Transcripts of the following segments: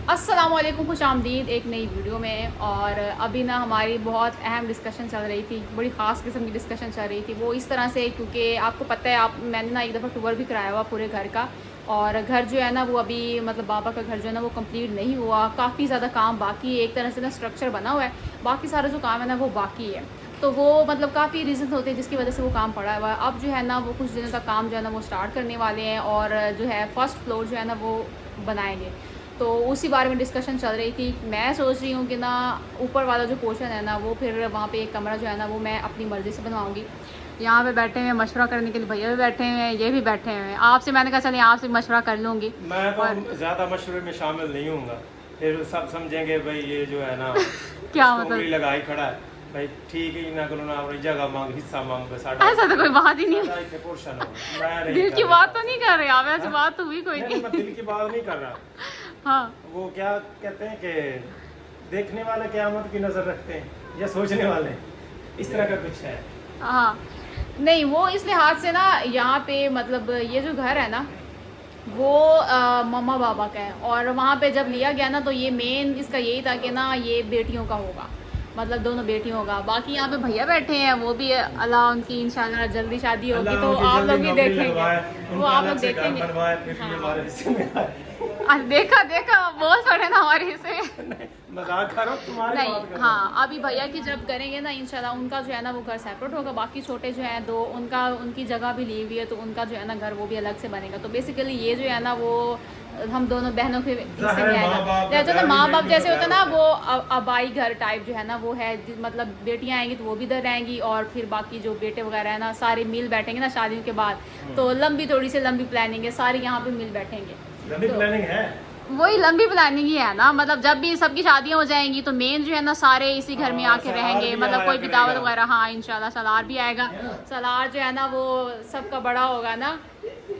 अस्सलाम वालेकुम, खुश आमदीद एक नई वीडियो में। और अभी ना हमारी बहुत अहम डिस्कशन चल रही थी, बड़ी ख़ास किस्म की डिस्कशन चल रही थी। वो इस तरह से क्योंकि आपको पता है, मैंने ना एक दफ़ा टूर भी कराया हुआ पूरे घर का, और घर जो है ना वो अभी मतलब बाबा का घर जो है ना वो कंप्लीट नहीं हुआ, काफ़ी ज़्यादा काम बाकी है। एक तरह से ना स्ट्रक्चर बना हुआ है, बाकी सारा जो काम है ना वो बाकी है। तो वो मतलब काफ़ी रीज़न होते हैं जिसकी वजह से वो काम पड़ा हुआ है। अब जो है ना वो कुछ दिनों तक काम जो है ना वो स्टार्ट करने वाले हैं, और जो है फ़र्स्ट फ्लोर जो है ना वो बनाएंगे। तो उसी बारे में डिस्कशन चल रही थी। मैं सोच रही हूँ कि ना ऊपर वाला जो पोर्शन है ना वो फिर वहाँ पे एक कमरा जो है ना वो मैं अपनी मर्ज़ी से बनवाऊँगी। यहाँ पे बैठे हुए मशवरा करने के लिए भैया भी बैठे हुए हैं, ये भी बैठे हुए हैं। आपसे मैंने कहा चलिए आपसे मशवरा कर लूँगी। मैं तो और ज़्यादा मशवरे में शामिल नहीं हूँगा, फिर सब समझेंगे भाई ये जो है ना क्या इसको उंगली मतलब, लगा ही खड़ा है। भाई ठीक है ना करो ना, अपनी जगह मांग, हिस्सा मांग, बस साडा ऐसा तो कोई बात ही नहीं साडा है। इतने पोर्शन हो। मैं नहीं दिल कर की रहा बात तो ऐसे। नहीं कर रहे आप, ऐसी हाँ? बात तो हुई कोई नहीं, मैं नहीं। दिल की बात नहीं कर रहा। हाँ वो क्या कहते हैं कि देखने वाले क़यामत की नज़र रखते हैं, या सोचने वाले, इस तरह का कुछ है। हाँ, नहीं वो इस लिहाज से ना यहाँ पे मतलब ये जो घर है ना वो मम्मा बाबा का है, और वहाँ पे जब लिया गया ना तो ये मेन इसका यही था कि ना ये बेटियों का होगा, मतलब दोनों बेटियों का। बाकी यहाँ पे भैया बैठे हैं, वो भी अल्लाह उनकी इंशाल्लाह जल्दी शादी होगी अल्लाह तो उनकी आप जल्दी लोग भी नौकरी देखेंगे, लगवाए, वो उनका आप अलग लोग से घर देखेंगे। बनवाए, फिर ये हाँ हमारे हिस्से में आए। देखा देखा बहुत सारे ना हमारे हिस्से में। मजाक करो, तुम्हारी बात नहीं कर रहा हूँ। हाँ, अभी भैया की जब करेंगे ना इंशाल्लाह उनका जो है ना वो घर सेपरेट होगा। बाकी छोटे जो हैं दो, उनकी जगह भी ली हुई है, तो उनका जो है ना घर वो भी अलग से बनेगा। तो बेसिकली ये जो है ना वो हम दोनों बहनों के हिस्से में आएगा। जैसे ना माँ बाप जैसे होता है ना वो अबाई घर टाइप जो है ना वो है, मतलब बेटियाँ आएंगी तो वो भी इधर रहेंगी, और फिर बाकी जो बेटे वगैरह है ना सारे मिल बैठेंगे ना शादियों के बाद। तो लंबी थोड़ी सी लंबी प्लानिंग है, सारे यहाँ पे मिल बैठेंगे। लंबी तो प्लानिंग है। वही लंबी प्लानिंग ही है ना, मतलब जब भी सबकी शादियां हो जाएंगी तो मेन जो है ना सारे इसी घर में आके सलार रहेंगे, भी मतलब आया कोई भी दावत करेगा। वगैरह। हाँ इंशाल्लाह सलार भी आएगा। है ना? सलार जो है ना वो सबका बड़ा होगा ना,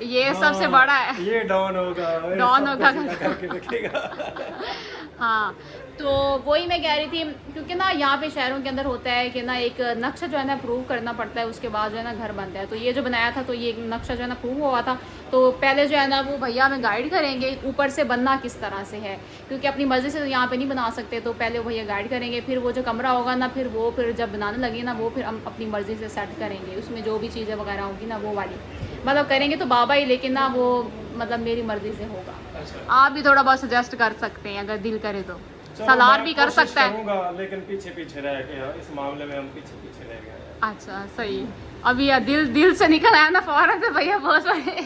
ये सबसे बड़ा है, ये डॉन होगा, ये डॉन सबको होगा सीधा घर करके रखेगा। हाँ, तो वही मैं कह रही थी, क्योंकि ना यहाँ पे शहरों के अंदर होता है कि ना एक नक्शा जो है ना अप्रूव करना पड़ता है, उसके बाद जो है ना घर बनता है। तो ये जो बनाया था तो ये नक्शा जो है ना अप्रूव हुआ था, तो पहले जो है ना वो भैया हमें गाइड करेंगे ऊपर से बनना किस तरह से है, क्योंकि अपनी मर्ज़ी से तो यहाँ पे नहीं बना सकते। तो पहले वो भैया गाइड करेंगे, फिर वो जो कमरा होगा ना फिर जब बनाने लगे ना वो फिर हम अपनी मर्ज़ी से सेट करेंगे, उसमें जो भी चीज़ें वगैरह होंगी ना वो वाली मतलब करेंगे तो बाबा ही, लेकिन ना वो मतलब मेरी मर्ज़ी से होगा। अच्छा। आप भी थोड़ा बहुत सजेस्ट कर सकते हैं अगर दिल करे तो, चलो, सलार मैं भी कर कोशिश सकता है। करूंगा, लेकिन पीछे पीछे रह गया इस मामले में, हम पीछे पीछे रह गए। अच्छा सही। अभी या दिल से निकल आया ना फौरन से भैया बहुत बड़े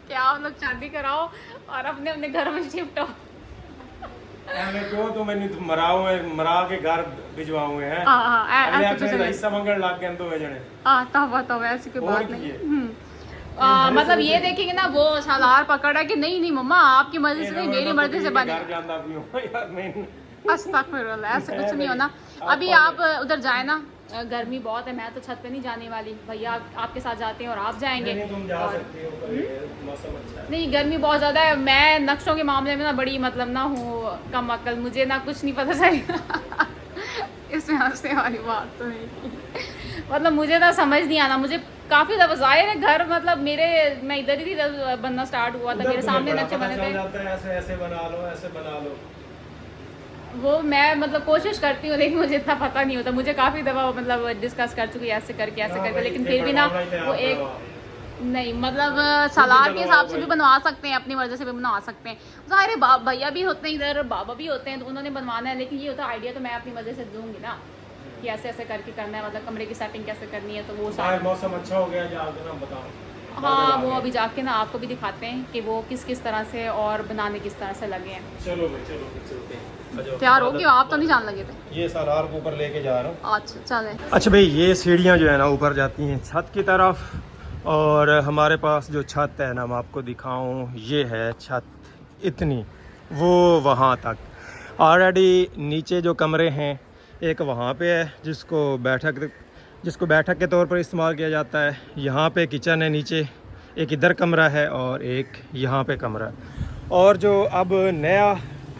क्या आप लोग शादी कराओ और अपने अपने घर में शिफ्ट हो। मैं क्यों तो मैंने मरा के घर भिजवाए हैं। हाँ अगले ऐसे कुछ अपने नहीं। हिस्सा मंगल लाग गए दो जने। हाँ तब ऐसी कोई और बात की नहीं। है। मतलब ये देखेंगे ना वो सलार पकड़ा कि नहीं नहीं मम्मा आपकी मर्जी से नहीं मेरी मर्जी से घर बनेगा। जाना भी हूँ यार मैं। अस्तगफिरुल्लाह, ऐसे कुछ नहीं होना। अभी आप उधर जाए ना, गर्मी बहुत है, मैं तो छत पे नहीं जाने वाली, भैया आपके साथ जाते हैं और आप जाएंगे। नहीं, तुम जा और सकती हो, पर ये मौसम अच्छा है। नहीं गर्मी बहुत ज़्यादा है, मैं नक्शों के मामले में ना बड़ी मतलब ना हूँ कम अक्ल, मुझे ना कुछ नहीं पता चलेगा इसमें हंसने वाली बात तो नहीं थी। मतलब मुझे ना समझ नहीं आना, मुझे काफ़ी दफ़ा ज़ाहिर है घर मतलब मैं इधर ही थी जब बनना स्टार्ट हुआ था, उधर मेरे तुम्हें सामने बड़ा नक्शे पता बने चल थे। जाता है, ऐसे ऐसे बना लो, ऐसे बना लो। वो मैं मतलब कोशिश करती हूँ, लेकिन मुझे इतना पता नहीं होता। मुझे काफ़ी दफ़ा मतलब डिस्कस कर चुकी है ऐसे करके भाई, लेकिन इतने फिर भी ना बनवाना ही थे वो आप एक बनवा। नहीं मतलब खुद ही सलार के हिसाब बनवाओ से भी भाई। बनवा सकते हैं, अपनी मर्जी से भी बनवा सकते हैं। ज़ाहिर है भैया भी होते हैं इधर, बाबा भी होते हैं, तो उन्होंने बनवाना है, लेकिन ये होता है आइडिया तो मैं अपनी मर्जी से दूंगी ना कि ऐसे ऐसे करके करना है, मतलब कमरे की सेटिंग कैसे करनी है, तो वो बाहर सारी। मौसम अच्छा हो गया, जाके ना बताओ। हाँ बादल आ वो गए। अभी जाके ना आपको भी दिखाते हैं कि वो किस किस तरह से और बनाने किस तरह से लगे हैं। चलो भाई, चलो फिर चलते हैं। आ जाओ। तैयार हो गए हो? आप तो नहीं जान लगे थे। ये सलार को ऊपर लेके जा रहा हूँ। अच्छा चले। अच्छा भाई, ये सीढ़ियाँ जो है ना ऊपर जाती हैं छत की तरफ, और हमारे पास जो छत है ना मैं आपको दिखाऊं, ये है छत इतनी, वो वहाँ तक। ऑलरेडी नीचे जो कमरे हैं, एक वहाँ पे है जिसको बैठक के तौर पर इस्तेमाल किया जाता है। यहाँ पे किचन है नीचे, एक इधर कमरा है और एक यहाँ पे कमरा है। और जो अब नया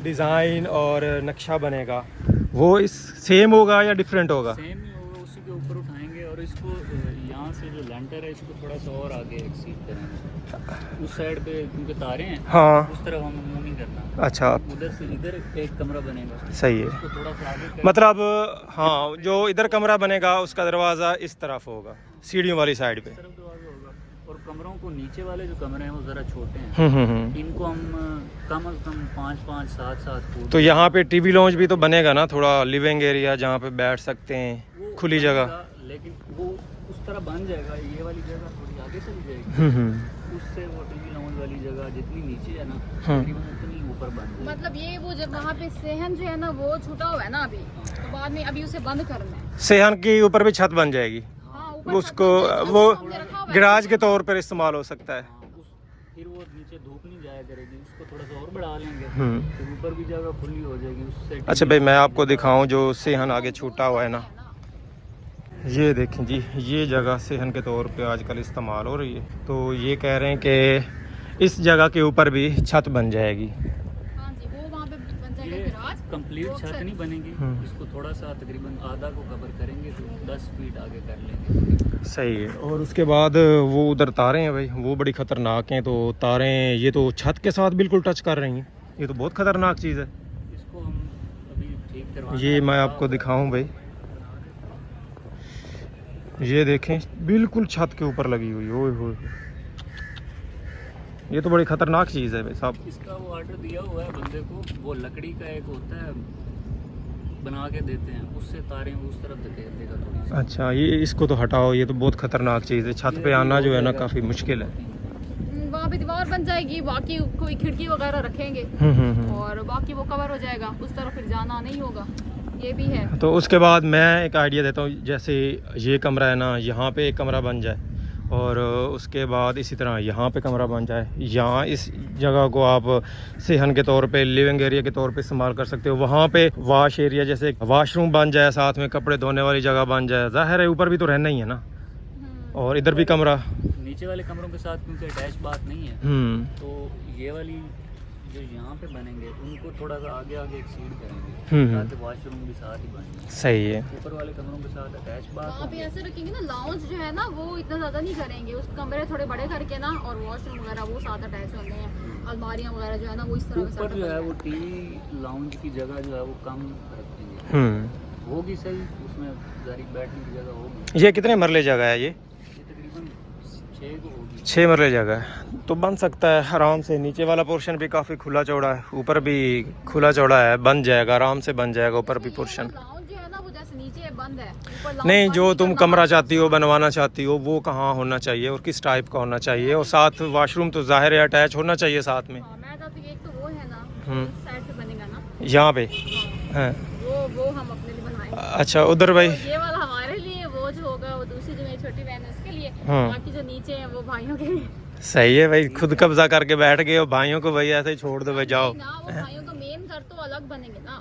डिज़ाइन और नक्शा बनेगा वो इस सेम होगा या डिफरेंट होगा? सेम ही होगा, उसी के ऊपर उठाएंगे और इसको यहाँ यहाँ से जो लेंटर है इसको थोड़ा सा और आगे एक्सीड करेंगे उस साइड पे, क्योंकि तारे हैं हाँ उस तरफ हमें मूव नहीं करना। अच्छा उधर से इधर एक कमरा बनेगा, सही है। उसको थोड़ा सा आगे मतलब हाँ, जो इधर कमरा बनेगा उसका दरवाज़ा इस तरफ होगा, सीढ़ियों वाली साइड पे। तरफ दरवाजा होगा। और कमरों को, नीचे वाले जो कमरे हैं वो ज़रा छोटे हैं, इनको हम कम से कम 5-5, 7-7 फुट। तो यहाँ पे टीवी लॉन्च भी तो बनेगा ना, थोड़ा लिविंग एरिया जहाँ पे बैठ सकते हैं, खुली जगह। लेकिन वो उस तरह बन जाएगा, ये वाली जगह थोड़ी आगे चली जाएगी, उससे वो टीवी लॉन्च वाली जगह जितनी नीचे है ना तकरीबन उतनी ऊपर बन जाएगी। मतलब ये वो जब वहाँ पे सेहन जो है ना वो छूटा हुआ है ना अभी, तो बाद में अभी उसे बंद करना है। सेहन के ऊपर भी छत बन जाएगी, हाँ, ऊपर उसको छत बन जाएगी, वो हमने रखा हुआ है। गैराज के तौर पर इस्तेमाल हो सकता है। फिर वो नीचे धूप नहीं जाया करेगी, उसको थोड़ा सा और बढ़ा लेंगे, फिर ऊपर भी जगह खुली हो जाएगी उससे। अच्छा भाई, मैं आपको दिखाऊं जो सेहन आगे छूटा हुआ है ना, ये देखें जी, ये जगह सेहन के तौर पे आजकल इस्तेमाल हो रही है। तो ये कह रहे हैं कि इस जगह के ऊपर भी छत बन जाएगी। हाँ जी, वो वहाँ पे बन जाएगा ये गैराज। कंप्लीट छत नहीं बनेगी, इसको थोड़ा सा तकरीबन आधा को कवर करेंगे, तो 10 फीट आगे कर लेंगे। सही है। और उसके बाद वो उधर तारें हैं भाई, वो बड़ी ख़तरनाक हैं। तो तारें ये तो छत के साथ बिल्कुल टच कर रही हैं, ये तो बहुत ख़तरनाक चीज़ है। इसको हम अभी ठीक करवाना ये है। मैं आपको दिखाऊं भाई, ये देखें बिल्कुल छत के ऊपर लगी हुई, ओए होए, ये तो बड़ी ख़तरनाक चीज़ है भाई साहब। इसका वो ऑर्डर दिया हुआ है बंदे को, वो लकड़ी का एक होता है बना के देते हैं, उससे तारें उस तरफ धकेल देगा थोड़ी सी। अच्छा, ये इसको तो हटाओ, ये तो बहुत ख़तरनाक चीज़ है। छत पे आना जो है ना काफ़ी मुश्किल है। वहाँ पे दीवार बन जाएगी, बाकी कोई खिड़की वगैरह रखेंगे और बाकी वो कवर हो जाएगा, उस तरफ फिर जाना नहीं होगा, ये भी है। तो उसके बाद मैं एक आइडिया देता हूँ, जैसे ये कमरा है ना, यहाँ पे एक कमरा बन जाए और उसके बाद इसी तरह यहाँ पे कमरा बन जाए। यहाँ इस जगह को आप सेहन के तौर पे, लिविंग एरिया के तौर पे इस्तेमाल कर सकते हो। वहाँ पे वॉश एरिया, जैसे वॉशरूम बन जाए, साथ में कपड़े धोने वाली जगह बन जाए। ज़ाहिर है ऊपर भी तो रहना ही है ना, और इधर भी कमरा। नीचे वाले कमरों के साथ क्योंकि अटैच बात नहीं है, तो ये वाली जो यहाँ पे बनेंगे उनको थोड़ा सा आगे आगे एक्सीड करेंगे, ताकि वॉशरूम भी साथ ही बने। सही है। ऊपर वाले कमरों के साथ अटैच बात वहाँ पे होगी। ऐसे रखेंगे ना, लाउंज जो है ना वो इतना ज़्यादा नहीं करेंगे, उस कमरे थोड़े बड़े करके ना, और वॉशरूम वगैरह वो साथ अटैच होने हैं, अलमारियाँ वगैरह जो है ना वो इस तरह ऊपर जो है वो टीवी लाउंज की जगह जो है वो कम रखेंगे, होगी सही, उसमें जारी बैठने की जगह होगी। ये कितने मरले जगह है? ये तकरीबन 6 को होगी, 6 मरले जगह है, तो बन सकता है आराम से। नीचे वाला पोर्शन भी काफ़ी खुला चौड़ा है, ऊपर भी खुला चौड़ा है, बन जाएगा, आराम से बन जाएगा ऊपर भी पोर्शन। लाउंज जो है ना वो जैसे नीचे बंद है, ऊपर लाउंज नहीं, बंद जो नहीं तुम करना। कमरा चाहती हो, बनवाना चाहती हो, वो कहाँ होना चाहिए और किस टाइप का होना चाहिए, और साथ वॉशरूम तो ज़ाहिर है अटैच होना चाहिए साथ में। हाँ, मैं चाहती हूँ एक तो वो है ना, इस साइड पे बनेगा ना, यहाँ पे हाँ, है। वो हम अपने लिए बनवाएंगे। अच्छा, उधर भाई ये वाला हमारे लिए, वो जो होगा वो दूसरी जो मेरी छोटी बहन है उसके लिए, बाकी जो नीचे है वो भाइयों के लिए। सही है भाई, खुद कब्जा करके बैठ गए हो, भाइयों को भाई ऐसे ही छोड़ दो भाई, जाओ। ना वो भाइयों का मेन घर तो अलग बनेंगे ना,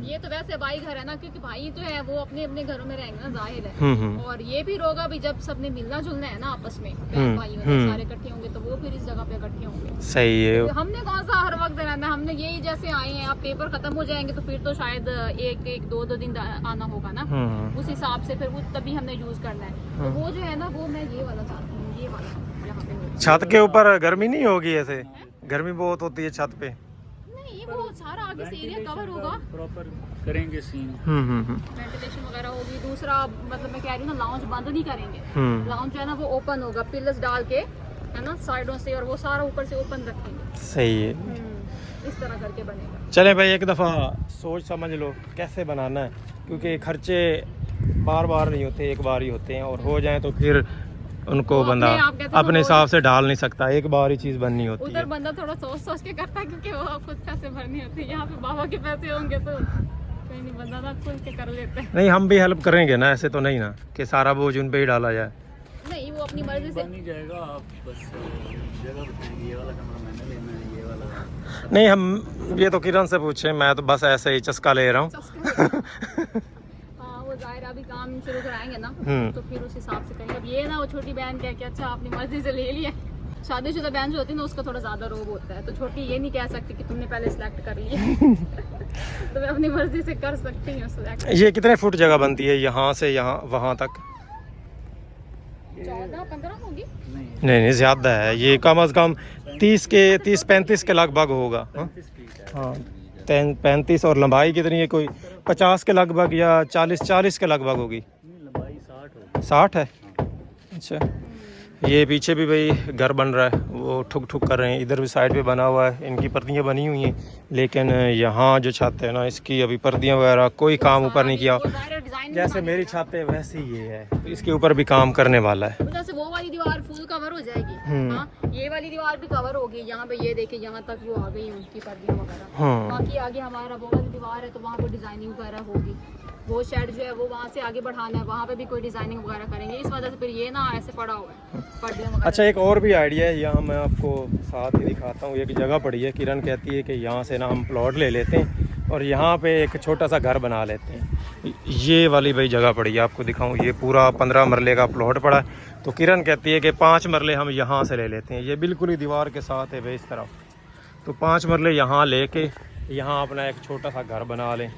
ये तो वैसे भाई घर है ना, क्योंकि भाई तो है वो अपने अपने घरों में रहेंगे ना, जाहिर है। और ये भी होगा भी जब सबने मिलना जुलना है ना आपस में, बहन भाइयों में सारे इकट्ठे होंगे, तो वो फिर इस जगह पे इकट्ठे होंगे। सही है। तो हमने कौन सा हर वक्त रहना है, हमने यही जैसे आए हैं, अब पेपर खत्म हो जाएंगे तो फिर तो शायद एक दो दिन आना होगा ना, उस हिसाब से फिर वो तभी हमने यूज करना है। तो वो जो है ना वो मैं ये वाला चाहती हूँ, ये वाला यहाँ पे हो। छत के ऊपर गर्मी नहीं होगी? ऐसे गर्मी बहुत होती है छत पे। नहीं, वो सारा आगे से एरिया कवर होगा, प्रॉपर करेंगे सीन, वेंटिलेशन वगैरह होगी। दूसरा मतलब मैं कह रही हूँ ना, लाउंज बंद नहीं करेंगे, लाउंज जो है ना वो ओपन होगा, पिलर्स डाल के है ना साइडों से, और वो सारा ऊपर से ओपन रखेंगे। सही है, इस तरह करके बनेगा। चले भाई, एक दफ़ा सोच समझ लो कैसे बनाना है, क्योंकि खर्चे बार बार नहीं होते, एक बार ही होते हैं, और हो जाए तो फिर उनको बंदा अपने हिसाब से डाल नहीं सकता, एक बार ही चीज़ बननी होती उधर है। बंदा थोड़ा सोच सोच के करता है, क्योंकि वो खुद पैसे भरनी होती है। यहाँ पे बाबा के पैसे होंगे तो कोई नहीं, बंदा ना खुल के कर लेते हैं। नहीं, हम भी हेल्प करेंगे ना, ऐसे तो नहीं ना कि सारा बोझ उन पे ही डाला जाए। नहीं, वो अपनी मर्जी से बन नहीं जाएगा, आप बस जगह बताएंगे, ये वाला कमरा मैंने लेना है, ये वाला नहीं, हम ये तो किरण से पूछे, मैं तो बस ऐसे ही चस्का ले रहा हूँ। हाँ, वो जाहिर अभी काम शुरू कराएंगे ना, तो फिर उस हिसाब से करेंगे। अब ये ना वो छोटी बहन कह के अच्छा अपनी मर्जी से ले लिया। शादीशुदा बहन जो होती है ना उसका थोड़ा ज़्यादा रोब होता है, तो छोटी ये नहीं कह सकती कि तुमने पहले सिलेक्ट कर लिया। तो मैं अपनी मर्जी से कर सकती हूँ सिलेक्ट। ये कितने फुट जगह बनती है यहाँ से यहाँ वहाँ तक? 14-15 होगी। नहीं ज़्यादा है ये, कम अज़ कम 30-35 के लगभग होगा। हाँ 35 फीट है। हाँ 35, और लंबाई कितनी है, कोई 50 के लगभग या 40 के लगभग होगी। नहीं, लंबाई 60 होगी। 60 है। अच्छा, ये पीछे भी भाई घर बन रहा है, वो ठुक ठुक कर रहे हैं। इधर भी साइड पे बना हुआ है, इनकी पर्दियाँ बनी हुई हैं, लेकिन यहाँ जो छत है ना, इसकी अभी पर्दियाँ वगैरह कोई काम ऊपर नहीं किया। जैसे मेरी छत है वैसे ही ये है, तो इसके ऊपर भी काम करने वाला है। जैसे वो वाली दीवार फुल कवर हो जाएगी, हाँ ये वाली दीवार भी कवर होगी। यहाँ पे ये देखिए, यहाँ तक वो आ गई उनकी पर्दियाँ वगैरह। बाकी आगे हमारा वो वाली दीवार है, तो वहाँ पे डिजाइनिंग वगैरह होगी। वो शेड जो है वो वहाँ से आगे बढ़ाना है, वहाँ पे भी कोई डिजाइनिंग वगैरह करेंगे। इस वजह से फिर ये ना ऐसे पड़ा हुआ है पर्दियाँ वगैरह। अच्छा, एक और भी आइडिया है, यहाँ मैं आपको साथ ही दिखाता हूँ। एक जगह पड़ी है, किरण कहती है कि यहाँ से ना हम प्लॉट ले लेते हैं और यहाँ पे एक छोटा सा घर बना लेते हैं। ये वाली भाई जगह पड़ी है, आपको दिखाऊँ। ये पूरा 15 मरले का प्लॉट पड़ा है, तो किरण कहती है कि 5 मरले हम यहाँ से ले लेते हैं। ये बिल्कुल ही दीवार के साथ है भाई इस तरफ, तो 5 मरले यहाँ लेके यहाँ अपना एक छोटा सा घर बना लें।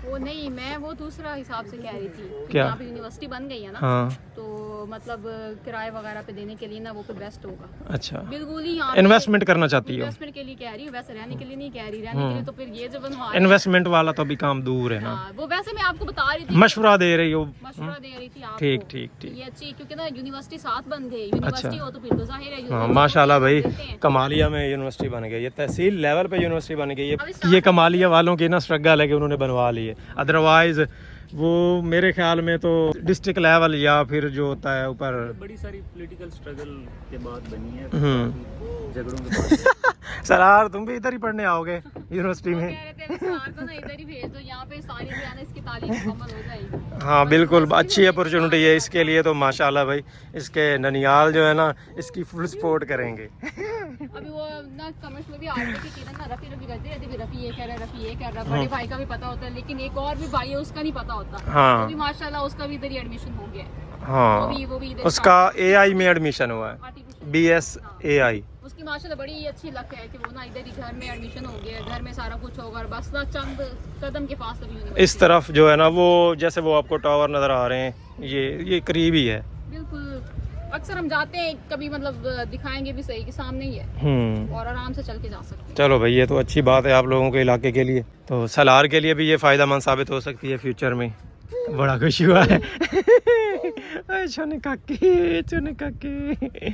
वो नहीं, मैं वो दूसरा हिसाब से कह रही थी। क्या? यहाँ पे यूनिवर्सिटी बन गई है ना, हाँ तो मतलब किराए वगैरह पे देने के लिए ना वो फिर बेस्ट होगा। अच्छा, बिल्कुल ही यहाँ इन्वेस्टमेंट करना चाहती हो? इन्वेस्टमेंट के लिए कह रही हूँ, वैसे रहने के लिए नहीं कह रही। रहने के लिए तो फिर ये जो बनवा इन्वेस्टमेंट वाला तो अभी काम दूर है ना। हाँ, वो वैसे मैं आपको बता रही थी, मशवरा दे रही हो? मशवरा दे रही थी आपको। ठीक ठीक ठीक। ये अच्छी, क्योंकि ना यूनिवर्सिटी साथ बन गई। यूनिवर्सिटी हो तो फिर तो जाहिर है हाँ यूनिवर्सिटी माशाल्लाह भाई, देते हैं। कमालिया में यूनिवर्सिटी बन गई है, तहसील लेवल पे यूनिवर्सिटी बन गई अभी है। साथ ये कमालिया वालों की ना स्ट्रगल है कि उन्होंने बनवा ली है, अदरवाइज वो मेरे ख्याल में तो डिस्ट्रिक्ट लेवल या फिर जो होता है ऊपर। बड़ी सारी पॉलिटिकल स्ट्रगल के बाद बनी है, हम्म। काफी झगड़ों के बाद। सरार तुम भी इधर ही पढ़ने आओगे यूनिवर्सिटी वो में? कह रहे थे अभी सरार को ना इधर ही भेज दो, यहाँ पे सारी जो है ना इसकी तालीम मुकम्मल हो जाएगी। हाँ बिल्कुल, अच्छी अपॉर्चुनिटी है इसके लिए तो माशाल्लाह भाई। इसके ननियाल जो है ना, इसकी फुल सपोर्ट करेंगे। अभी वो ना कमेंट्स में भी आ रहे थे कि किरण ना रफी करती रहती है, रफी ये कह रहा है, रफी ये कह रहा है। बड़े भाई का भी पता होता है, लेकिन एक और भी भाई है उसका नहीं पता होता। हाँ। वो भी माशाल्लाह उसका भी इधर ही एडमिशन हो गया है। हाँ वो भी इधर उसका AI में एडमिशन हुआ है, आर्टिफिशियल। BS AI। उसकी माशाल्लाह बड़ी अच्छी लक है कि वो ना इधर ही घर में एडमिशन हो गया, घर में सारा कुछ होगा, और बस ना चंद कदम के पास अभी यूनिवर्सिटी। इस तरफ जो है ना, वो जैसे वो आपको टावर नज़र आ रहे हैं, ये करीब ही है। बिल्कुल, अक्सर हम जाते हैं कभी, मतलब दिखाएंगे भी सही कि सामने ही है और आराम से चल के जा सकते हैं। चलो भाई, ये तो अच्छी बात है आप लोगों के इलाके के लिए, तो सलार के लिए भी ये फ़ायदेमंद साबित हो सकती है फ्यूचर में। बड़ा खुश हुआ है। चुने काके